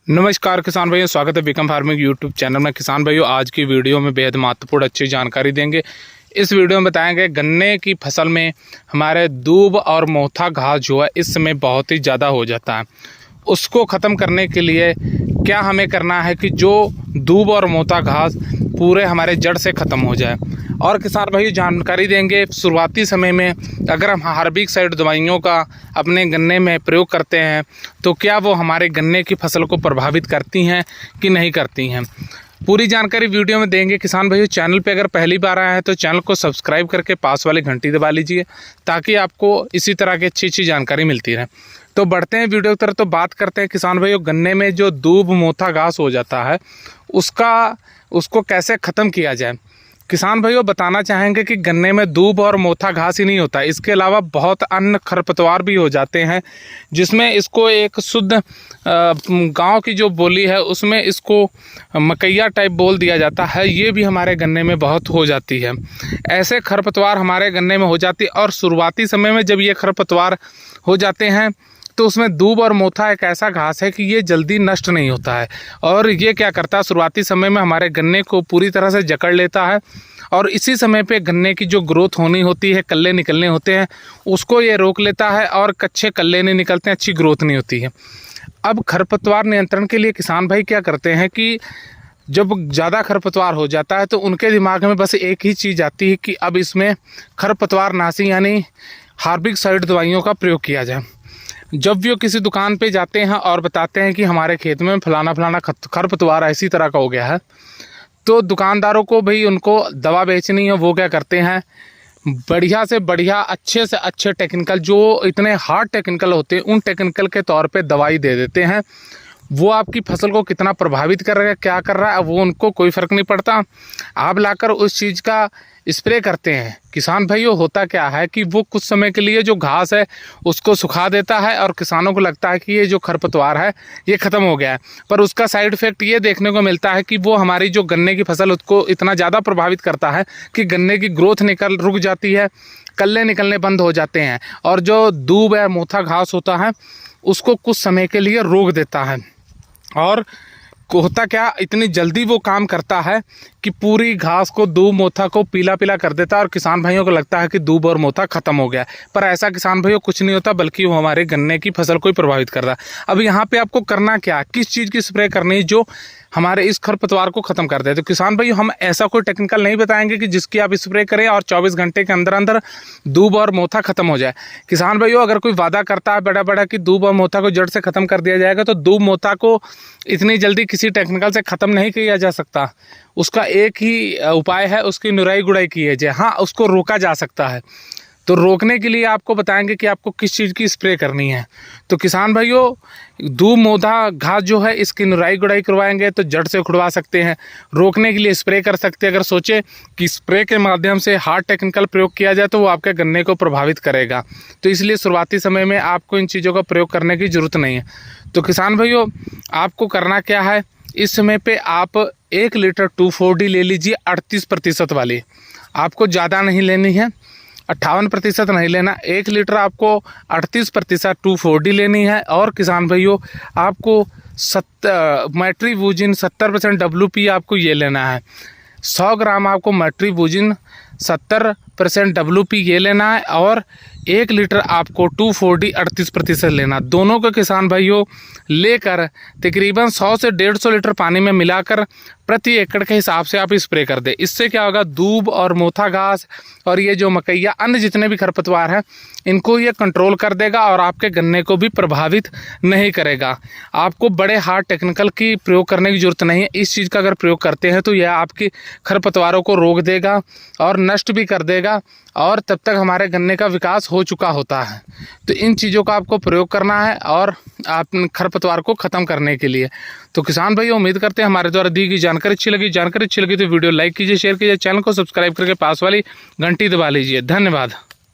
नमस्कार किसान भाइयों, स्वागत है बीकॉम फार्मिंग यूट्यूब चैनल में। किसान भाइयों, आज की वीडियो में बेहद महत्वपूर्ण अच्छी जानकारी देंगे। इस वीडियो में बताएंगे गन्ने की फसल में हमारे दूब और मोथा घास जो है इस समय बहुत ही ज़्यादा हो जाता है। उसको ख़त्म करने के लिए क्या हमें करना है कि जो दूब और मोथा घास पूरे हमारे जड़ से ख़त्म हो जाए। और किसान भाई जानकारी देंगे शुरुआती समय में अगर हम हर्बिसाइड दवाइयों का अपने गन्ने में प्रयोग करते हैं तो क्या वो हमारे गन्ने की फसल को प्रभावित करती हैं कि नहीं करती हैं। पूरी जानकारी वीडियो में देंगे। किसान भाइयों, चैनल पे अगर पहली बार आया है तो चैनल को सब्सक्राइब करके पास वाली घंटी दबा लीजिए ताकि आपको इसी तरह की अच्छी जानकारी मिलती रहे। तो बढ़ते हैं वीडियो की तरफ। तो बात करते हैं किसान भाइयों, गन्ने में जो दूब मोथा घास हो जाता है उसको कैसे ख़त्म किया जाए। किसान भाइयों बताना चाहेंगे कि गन्ने में दूब और मोथा घास ही नहीं होता, इसके अलावा बहुत अन्य खरपतवार भी हो जाते हैं जिसमें इसको एक शुद्ध गांव की जो बोली है उसमें इसको मकैया टाइप बोल दिया जाता है। ये भी हमारे गन्ने में बहुत हो जाती है। ऐसे खरपतवार हमारे गन्ने में हो जाती है और शुरुआती समय में जब ये खरपतवार हो जाते हैं तो उसमें दूब और मोथा एक ऐसा घास है कि ये जल्दी नष्ट नहीं होता है और ये क्या करता है, शुरुआती समय में हमारे गन्ने को पूरी तरह से जकड़ लेता है और इसी समय पे गन्ने की जो ग्रोथ होनी होती है, कल्ले निकलने होते हैं, उसको ये रोक लेता है और कच्चे कल्ले नहीं निकलते हैं, अच्छी ग्रोथ नहीं होती है। अब खरपतवार नियंत्रण के लिए किसान भाई क्या करते हैं कि जब ज़्यादा खरपतवार हो जाता है तो उनके दिमाग में बस एक ही चीज़ आती है कि अब इसमें खरपतवार नाशी यानी हर्बिसाइड दवाइयों का प्रयोग किया जाए। जब भी वो किसी दुकान पे जाते हैं और बताते हैं कि हमारे खेत में फलाना खरपतवार ऐसी तरह का हो गया है, तो दुकानदारों को भाई उनको दवा बेचनी है, वो क्या करते हैं बढ़िया से बढ़िया अच्छे से अच्छे टेक्निकल जो इतने हार्ड टेक्निकल होते हैं उन टेक्निकल के तौर पे दवाई दे देते हैं। वो आपकी फसल को कितना प्रभावित कर रहा है, क्या कर रहा है, वो उनको कोई फ़र्क नहीं पड़ता। आप लाकर उस चीज़ का स्प्रे करते हैं। किसान भाइयों होता क्या है कि वो कुछ समय के लिए जो घास है उसको सुखा देता है और किसानों को लगता है कि ये जो खरपतवार है ये ख़त्म हो गया है, पर उसका साइड इफ़ेक्ट ये देखने को मिलता है कि वो हमारी जो गन्ने की फसल उसको इतना ज़्यादा प्रभावित करता है कि गन्ने की ग्रोथ रुक जाती है, कल्ले निकलने बंद हो जाते हैं और जो दूब या मोथा घास होता है उसको कुछ समय के लिए रोक देता है। और होता क्या, इतनी जल्दी वो काम करता है कि पूरी घास को, दूब मोथा को पीला पीला कर देता है और किसान भाइयों को लगता है कि दूब और मोथा ख़त्म हो गया। पर ऐसा किसान भाइयों कुछ नहीं होता, बल्कि वो हमारे गन्ने की फसल को ही प्रभावित कर रहा है। अब यहाँ पे आपको करना क्या, किस चीज़ की स्प्रे करनी है जो हमारे इस खरपतवार को ख़त्म कर दे। तो किसान भाइयों हम ऐसा कोई टेक्निकल नहीं बताएंगे कि जिसकी आप स्प्रे करें और 24 घंटे के अंदर अंदर दूब और मोथा ख़त्म हो जाए। किसान भाइयों अगर कोई वादा करता है बड़ा बड़ा कि दूब और मोथा को जड़ से ख़त्म कर दिया जाएगा, तो दूब मोथा को इतनी जल्दी किसी टेक्निकल से ख़त्म नहीं किया जा सकता। उसका एक ही उपाय है, उसकी निराई गुड़ाई की जाए। हाँ, उसको रोका जा सकता है। तो रोकने के लिए आपको बताएंगे कि आपको किस चीज़ की स्प्रे करनी है। तो किसान भाइयों दूब मोथा घास जो है इसकी निराई गुड़ाई करवाएंगे तो जड़ से उखड़वा सकते हैं। रोकने के लिए स्प्रे कर सकते हैं। अगर सोचे कि स्प्रे के माध्यम से हार्ड टेक्निकल प्रयोग किया जाए तो वो आपके गन्ने को प्रभावित करेगा, तो इसलिए शुरुआती समय में आपको इन चीज़ों का प्रयोग करने की ज़रूरत नहीं है। तो किसान भाइयों आपको करना क्या है, इस समय पे आप 1 लीटर 2,4-D ले लीजिए 38% वाली। आपको ज़्यादा नहीं लेनी है, 58% नहीं लेना। 1 लीटर आपको 38% 2,4-D लेनी है। और किसान भाइयों आपको मेट्रीबुजिन 70% WP आपको ये लेना है। 100 ग्राम आपको मेट्रीबुजिन 70% WP ये लेना है और 1 लीटर आपको 2,4-D 38% लेना। दोनों को किसान भाइयों लेकर तकरीबन 100 से 150 लीटर पानी में मिलाकर प्रति एकड़ के हिसाब से आप स्प्रे कर दें। इससे क्या होगा, दूब और मोथा घास और ये जो मकैया अन्य जितने भी खरपतवार हैं इनको ये कंट्रोल कर देगा और आपके गन्ने को भी प्रभावित नहीं करेगा। आपको बड़े हार्ड टेक्निकल की प्रयोग करने की ज़रूरत नहीं है। इस चीज़ का अगर प्रयोग करते हैं तो यह आपकी खरपतवारों को रोक देगा और नष्ट भी कर देगा और तब तक हमारे गन्ने का विकास हो चुका होता है। तो इन चीज़ों का आपको प्रयोग करना है और आप खरपतवार को ख़त्म करने के लिए। तो किसान भाई उम्मीद करते हैं हमारे द्वारा दी गई जानकारी अच्छी लगी तो वीडियो लाइक कीजिए, शेयर कीजिए, चैनल को सब्सक्राइब करके पास वाली घंटी दबा लीजिए। धन्यवाद।